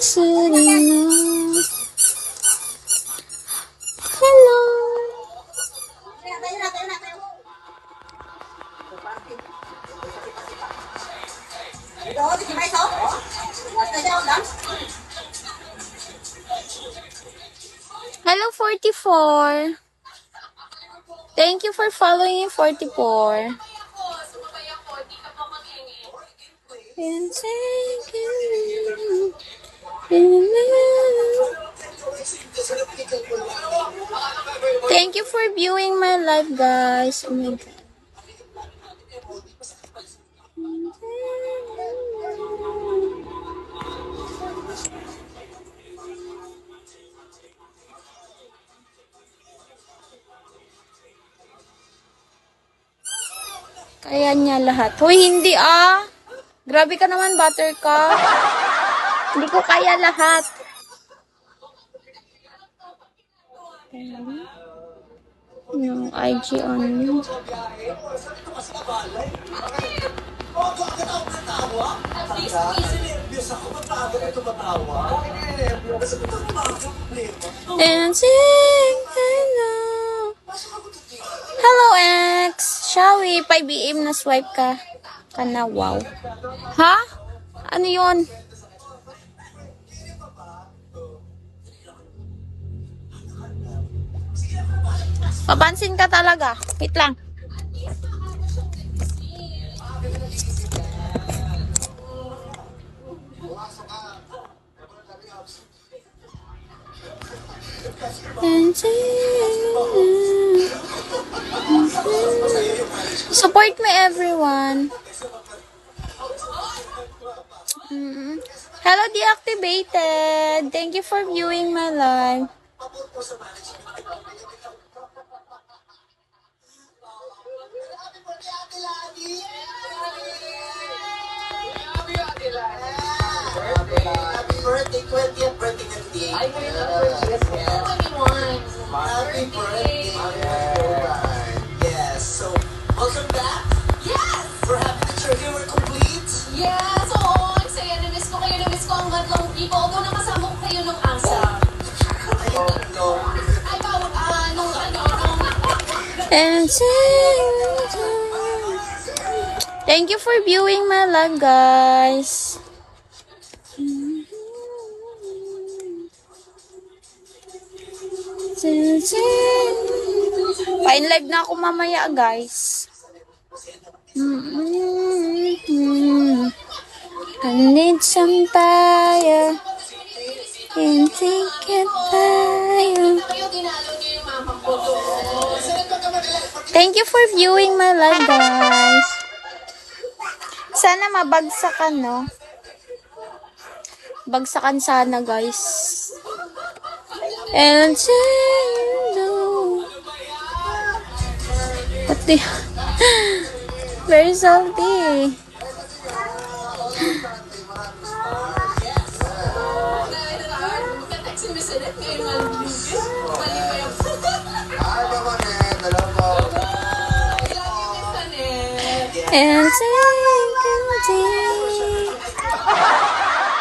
Hello. Hello, 44. Thank you for following 44. Thank you for viewing my live, guys. Oh my God. Kaya niya lahat. Hoy, hindi ah. Grabe ka naman, Buttercup. Hindi ko kaya lahat. Yung IG on. Dancing, hello. Hello, X. Shall we? 5 PM na swipe ka. Kana, wow. Ha? Ano yun? Papansin ka talaga. Wait lang. Support me, everyone. Hello, deactivated. Thank you for viewing my live. Happy birthday, 20th birthday ng day. Ay, ngayon ang birthday. 21. Happy birthday. Yes. So, welcome back. Yes! We're happy that you're here. We're complete. Yes! Oo, ang saya. Na-miss ko kayo. Na-miss ko ang madlong people. Although nakasama ko kayo nung asa. Oh, no. Ay, bawag, nung Thank you for viewing my live, guys. Fine live na ako mamaya, guys. I need some fire and think it fire. kayo dinalo niyo yung mama ko doon. Thank you for viewing my live, guys. Sana mabagsakan, no? Bagsakan sana, guys. And pati very salty. Magka-text si Miss Annette ngayon nga lumigil. Mali ba yung... Hi, Mama Nen. Hello po. I love you, Miss Annette. And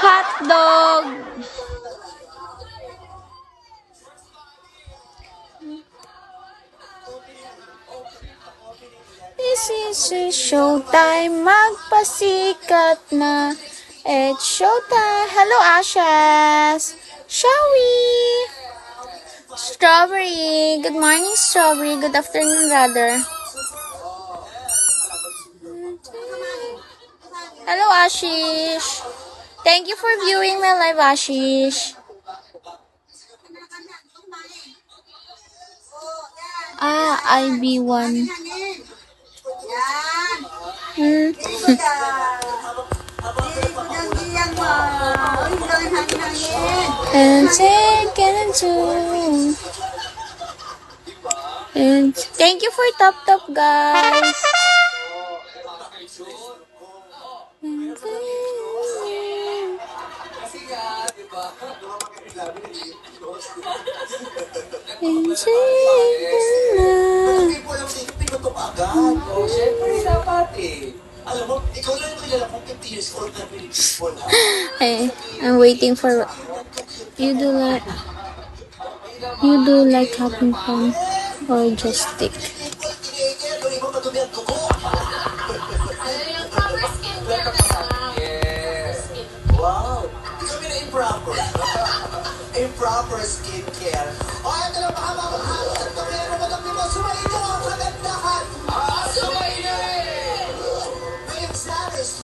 hot dog. This is a showtime. Magpasikat na. It's showtime. Hello, Ashes. Shall we? Strawberry. Good morning, Strawberry. Good afternoon, rather. Hello, Ashish. Thank you for viewing my live, Ashish. IB1. And take it into. And thank you for top, guys. Hindi po alam sa inyo, pinutok agad. Oh, syempre, dapat eh. Alam mo, ikaw lang yung kilala kong 50 years old na pinipipon. Hey, I'm waiting for you do like having fun or just stick. Pinipon, teenager, yung iba madumi ang dugo. Ano yung proper skincare ka lang. Yeah. Wow. Ikaw na improper. Improper skincare. O, ito na, baka